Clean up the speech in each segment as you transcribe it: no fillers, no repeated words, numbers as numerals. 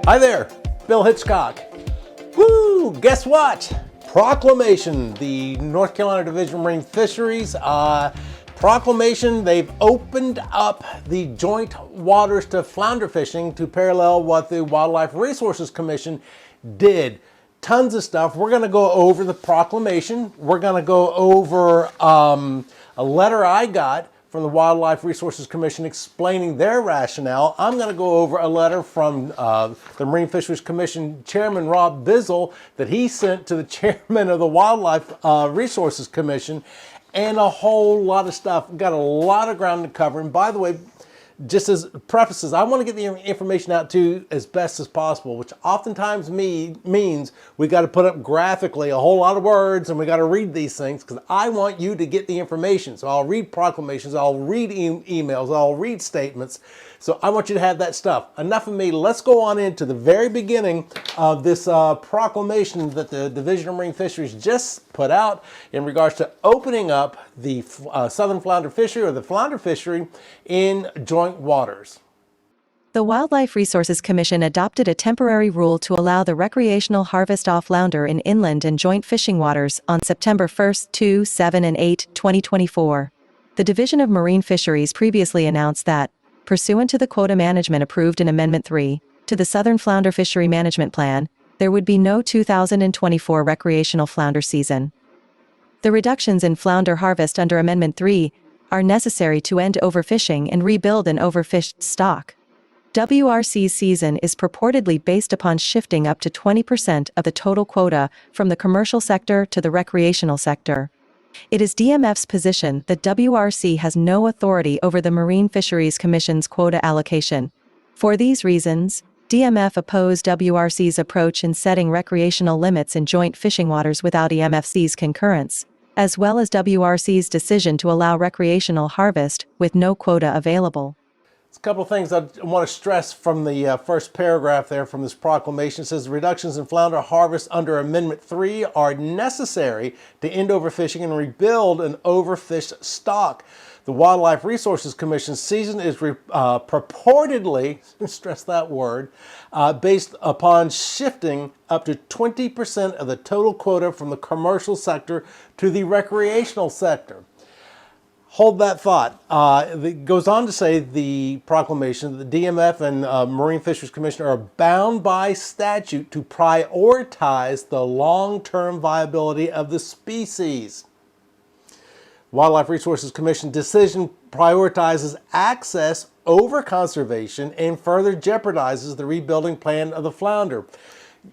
Hi there, Bill Hitchcock. Woo! Guess what? Proclamation, the North Carolina Division of Marine Fisheries. Proclamation, they've opened up the joint waters to flounder fishing to parallel what the Wildlife Resources Commission did. Tons of stuff. We're going to go over the proclamation. We're going to go over a letter I got from the Wildlife Resources Commission explaining their rationale. I'm going to go over a letter from the Marine Fisheries Commission Chairman Rob Bizzell that he sent to the chairman of the Wildlife Resources Commission, and a whole lot of stuff. We've got a lot of ground to cover. And by the way, just as prefaces, I want to get the information out to you as best as possible, which oftentimes means we got to put up graphically a whole lot of words and we got to read these things because I want you to get the information. So I'll read proclamations, I'll read emails, I'll read statements. So I want you to have that stuff. Enough of me. Let's go on into the very beginning of this proclamation that the Division of Marine Fisheries just put out in regards to opening up the southern flounder fishery, or the flounder fishery, in joint waters. The Wildlife Resources Commission adopted a temporary rule to allow the recreational harvest of flounder in inland and joint fishing waters on September 1, 2, 7, and 8, 2024. The Division of Marine Fisheries previously announced that, pursuant to the quota management approved in Amendment 3 to the Southern Flounder Fishery Management Plan, there would be no 2024 recreational flounder season. The reductions in flounder harvest under Amendment 3 are necessary to end overfishing and rebuild an overfished stock. WRC's season is purportedly based upon shifting up to 20% of the total quota from the commercial sector to the recreational sector. It is DMF's position that WRC has no authority over the Marine Fisheries Commission's quota allocation. For these reasons, DMF opposed WRC's approach in setting recreational limits in joint fishing waters without EMFC's concurrence, as well as WRC's decision to allow recreational harvest with no quota available. There's a couple of things I want to stress from the first paragraph there from this proclamation. It says reductions in flounder harvest under Amendment 3 are necessary to end overfishing and rebuild an overfished stock. The Wildlife Resources Commission's season is purportedly, stress that word, based upon shifting up to 20% of the total quota from the commercial sector to the recreational sector. Hold that thought. It goes on to say, the proclamation, the DMF and Marine Fisheries Commission are bound by statute to prioritize the long-term viability of the species. Wildlife Resources Commission decision prioritizes access over conservation and further jeopardizes the rebuilding plan of the flounder.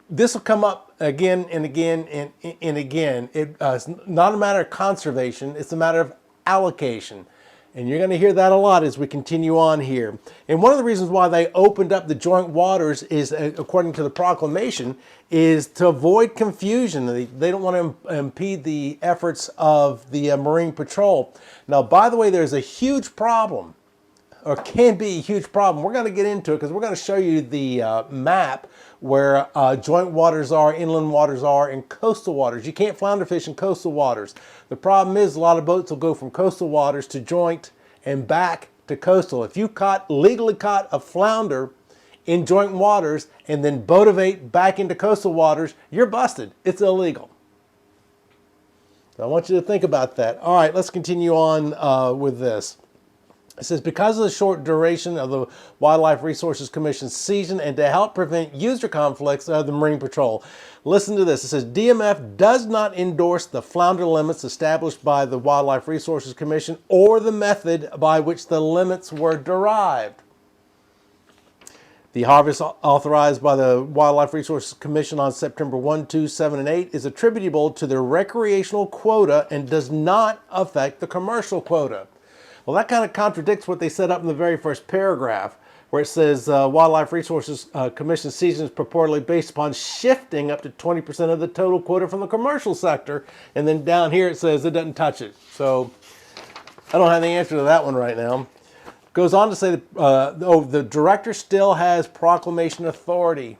This will come up again and again and again. It's not a matter of conservation, it's a matter of allocation. And you're going to hear that a lot as we continue on here. And one of the reasons why they opened up the joint waters is, according to the proclamation, is to avoid confusion. They don't want to impede the efforts of the Marine Patrol. Now, by the way, there's a huge problem, or can be a huge problem. We're going to get into it because we're going to show you the map where joint waters are, inland waters are, and coastal waters. You can't flounder fish in coastal waters. The problem is a lot of boats will go from coastal waters to joint and back to coastal. If you legally caught a flounder in joint waters and then boativate back into coastal waters, you're busted. It's illegal. So I want you to think about that. All right, let's continue on with this. It says, because of the short duration of the Wildlife Resources Commission's season and to help prevent user conflicts of the Marine Patrol. Listen to this. It says, DMF does not endorse the flounder limits established by the Wildlife Resources Commission or the method by which the limits were derived. The harvest authorized by the Wildlife Resources Commission on September 1, 2, 7, and 8 is attributable to the recreational quota and does not affect the commercial quota. Well, that kind of contradicts what they said up in the very first paragraph, where it says Wildlife Resources Commission season is purportedly based upon shifting up to 20% of the total quota from the commercial sector. And then down here it says it doesn't touch it. So I don't have the answer to that one right now. Goes on to say that the director still has proclamation authority.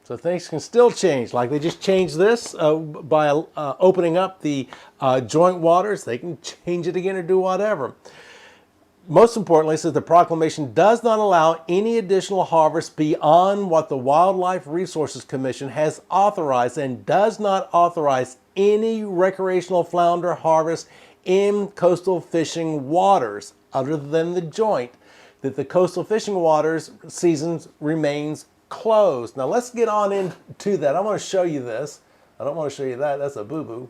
So things can still change. Like they just changed this by opening up the joint waters. They can change it again or do whatever. most importantly, it says the proclamation does not allow any additional harvest beyond what the Wildlife Resources Commission has authorized, and does not authorize any recreational flounder harvest in coastal fishing waters other than the joint, that the coastal fishing waters seasons remains closed. Now let's get on into that. I want to show you this. I don't want to show you that. That's a boo-boo.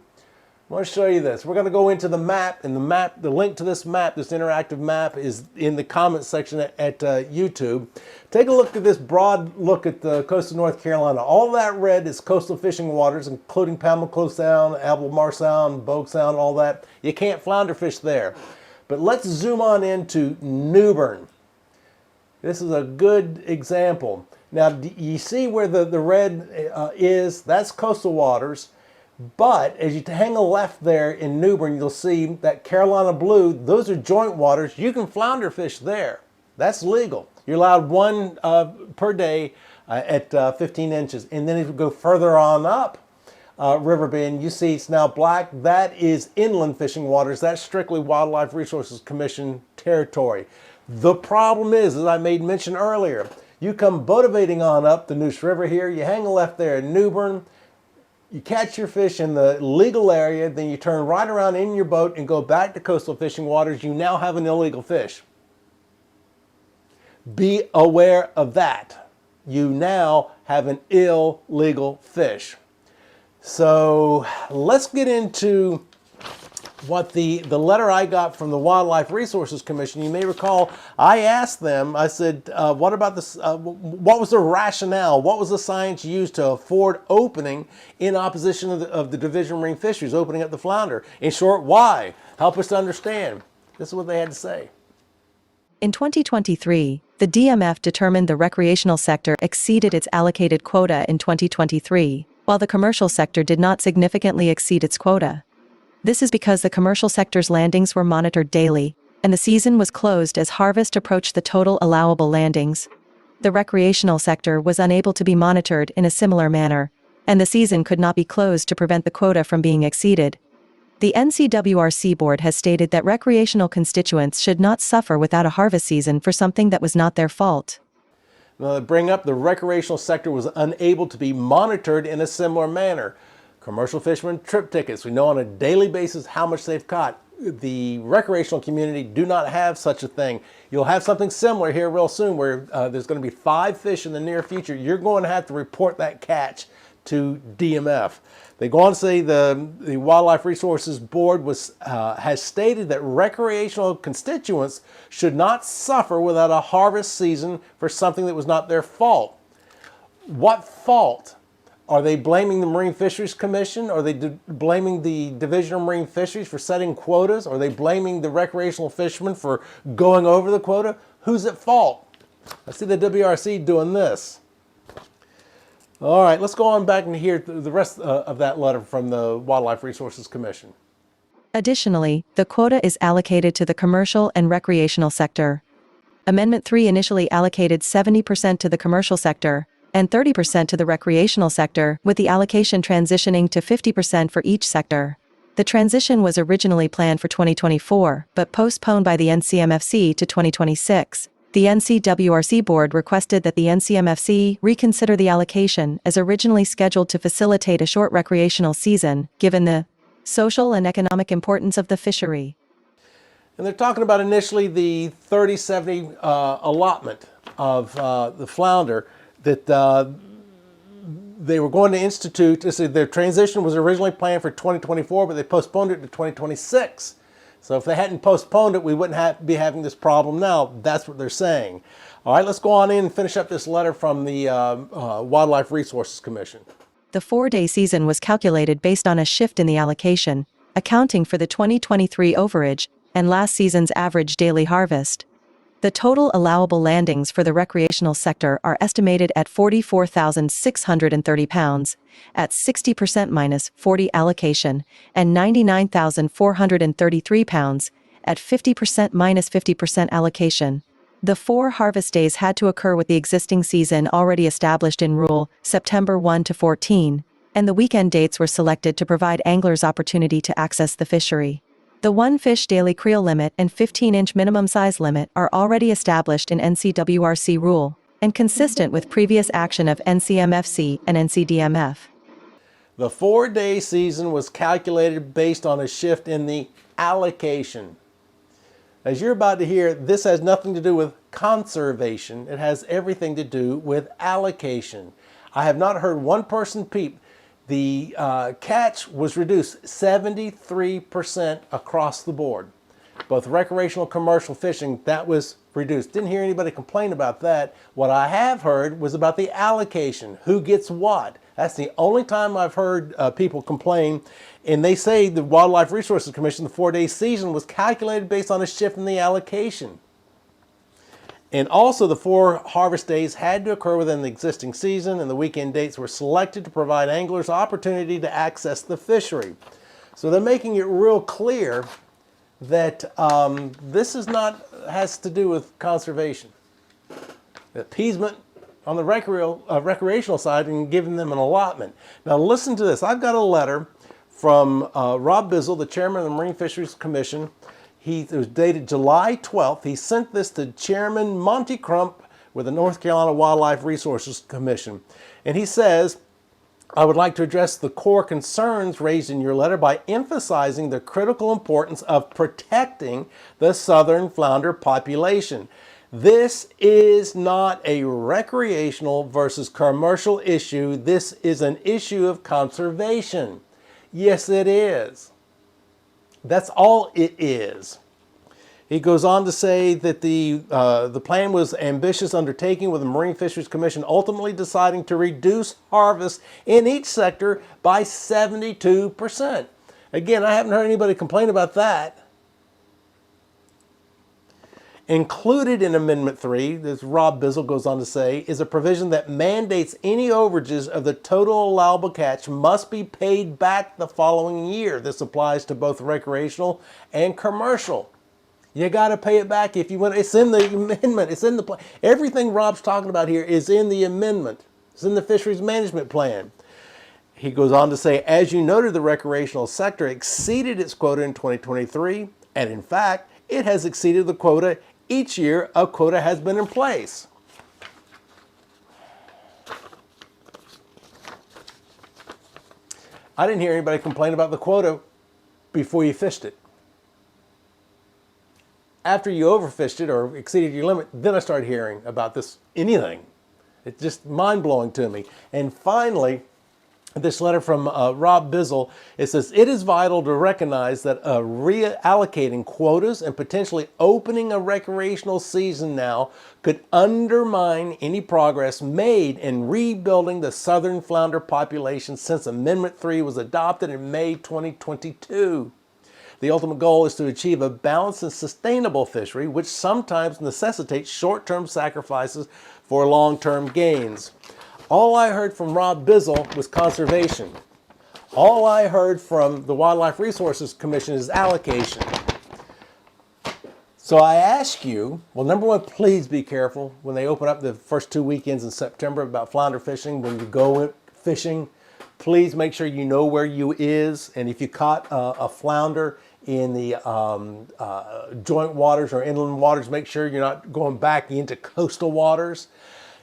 I want to show you this. We're going to go into the map, and the link to this map, this interactive map, is in the comment section at YouTube. Take a look at this broad look at the coast of North Carolina. All that red is coastal fishing waters, including Pamlico Sound, Albemarle Sound, Bogue Sound, all that. You can't flounder fish there. But let's zoom on into Newbern. This is a good example. Now, you see where the red is? That's coastal waters. But as you hang a left there in Newbern, you'll see that Carolina blue, those are joint waters. You can flounder fish there. That's legal. You're allowed one per day at 15 inches. And then if you go further on up Riverbend, you see it's now black. That is inland fishing waters. That's strictly Wildlife Resources Commission territory. The problem is, as I made mention earlier, you come boating on up the Neuse River here, you hang a left there in Newbern, you catch your fish in the legal area, then you turn right around in your boat and go back to coastal fishing waters. You now have an illegal fish. Be aware of that. You now have an illegal fish. So let's get into what the letter I got from the Wildlife Resources Commission. You may recall I asked them, I said, what about this, what was the rationale? What was the science used to afford opening in opposition of the Division of Marine Fisheries, opening up the flounder? In short, why? Help us to understand. This is what they had to say. In 2023, the DMF determined the recreational sector exceeded its allocated quota in 2023, while the commercial sector did not significantly exceed its quota. This is because the commercial sector's landings were monitored daily, and the season was closed as harvest approached the total allowable landings. The recreational sector was unable to be monitored in a similar manner, and the season could not be closed to prevent the quota from being exceeded. The NCWRC board has stated that recreational constituents should not suffer without a harvest season for something that was not their fault. Now, they bring up the recreational sector was unable to be monitored in a similar manner. Commercial fishermen trip tickets. We know on a daily basis how much they've caught. The recreational community do not have such a thing. You'll have something similar here real soon where there's going to be 5 fish in the near future. You're going to have to report that catch to DMF. They go on to say the Wildlife Resources Board has stated that recreational constituents should not suffer without a harvest season for something that was not their fault. What fault? Are they blaming the Marine Fisheries Commission? Are they blaming the Division of Marine Fisheries for setting quotas? Are they blaming the recreational fishermen for going over the quota? Who's at fault? I see the WRC doing this. All right, let's go on back and hear the rest of that letter from the Wildlife Resources Commission. Additionally, the quota is allocated to the commercial and recreational sector. Amendment 3 initially allocated 70% to the commercial sector and 30% to the recreational sector, with the allocation transitioning to 50% for each sector. The transition was originally planned for 2024, but postponed by the NCMFC to 2026. The NCWRC board requested that the NCMFC reconsider the allocation as originally scheduled to facilitate a short recreational season, given the social and economic importance of the fishery. And they're talking about initially the 30-70 allotment of the flounder that they were going to institute. Their transition was originally planned for 2024, but they postponed it to 2026. So if they hadn't postponed it, we wouldn't be having this problem now. That's what they're saying. All right, let's go on in and finish up this letter from the Wildlife Resources Commission. The 4-day season was calculated based on a shift in the allocation, accounting for the 2023 overage and last season's average daily harvest. The total allowable landings for the recreational sector are estimated at 44,630 pounds, at 60% minus 40 allocation, and 99,433 pounds, at 50% minus 50% allocation. The 4 harvest days had to occur with the existing season already established in Rule September 1 to 14, and the weekend dates were selected to provide anglers opportunity to access the fishery. The 1 fish daily creel limit and 15-inch minimum size limit are already established in NCWRC rule, and consistent with previous action of NCMFC and NCDMF. The 4-day season was calculated based on a shift in the allocation. As you're about to hear, this has nothing to do with conservation. It has everything to do with allocation. I have not heard one person peep. The catch was reduced 73% across the board. Both recreational and commercial fishing, that was reduced. Didn't hear anybody complain about that. What I have heard was about the allocation. Who gets what? That's the only time I've heard people complain. And they say the Wildlife Resources Commission, the 4-day season, was calculated based on a shift in the allocation. And also the 4 harvest days had to occur within the existing season, and the weekend dates were selected to provide anglers opportunity to access the fishery. So they're making it real clear that this is not has to do with conservation. Appeasement on the recreational side and giving them an allotment. Now listen to this. I've got a letter from Rob Bizzell, the chairman of the Marine Fisheries Commission. It was dated July 12th. He sent this to Chairman Monty Crump with the North Carolina Wildlife Resources Commission. And he says, I would like to address the core concerns raised in your letter by emphasizing the critical importance of protecting the southern flounder population. This is not a recreational versus commercial issue. This is an issue of conservation. Yes, it is. That's all it is. He goes on to say that the plan was ambitious undertaking, with the Marine Fisheries Commission ultimately deciding to reduce harvest in each sector by 72%. Again, I haven't heard anybody complain about that. Included in Amendment 3, as Rob Bizzell goes on to say, is a provision that mandates any overages of the total allowable catch must be paid back the following year. This applies to both recreational and commercial. You got to pay it back if you want. It's in the amendment. It's in the plan. Everything Rob's talking about here is in the amendment. It's in the fisheries management plan. He goes on to say, as you noted, the recreational sector exceeded its quota in 2023, and in fact, it has exceeded the quota each year a quota has been in place. I didn't hear anybody complain about the quota before you fished it. After you overfished it or exceeded your limit, then I started hearing about this anything. It's just mind-blowing to me. And finally, this letter from Rob Bizzell, it says, it is vital to recognize that reallocating quotas and potentially opening a recreational season now could undermine any progress made in rebuilding the southern flounder population since Amendment 3 was adopted in May 2022. The ultimate goal is to achieve a balanced and sustainable fishery, which sometimes necessitates short-term sacrifices for long-term gains. All I heard from Rob Bizzell was conservation. All I heard from the Wildlife Resources Commission is allocation. So I ask you, well, number one, please be careful when they open up the first 2 weekends in September about flounder fishing. When you go fishing, please make sure you know where you is. And if you caught a flounder in the joint waters or inland waters, make sure you're not going back into coastal waters.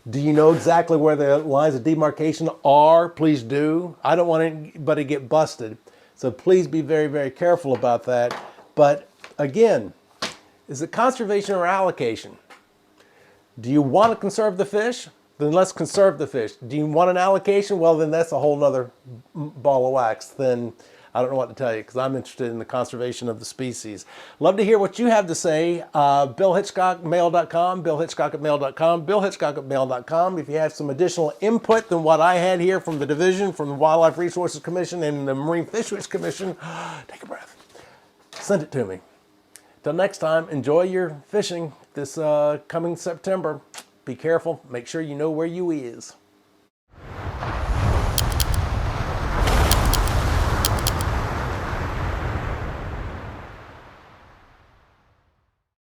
Do you know exactly where the lines of demarcation are? Please do. I don't want anybody to get busted. So please be very, very careful about that. But again, is it conservation or allocation? Do you want to conserve the fish? Then let's conserve the fish. Do you want an allocation? Well, then that's a whole nother ball of wax. Then I don't know what to tell you, because I'm interested in the conservation of the species. Love to hear what you have to say. BillHitchcock@mail.com, BillHitchcock@mail.com, BillHitchcock@mail.com. If you have some additional input than what I had here from the division, from the Wildlife Resources Commission and the Marine Fisheries Commission, take a breath. Send it to me. Till next time, enjoy your fishing this coming September. Be careful. Make sure you know where you is.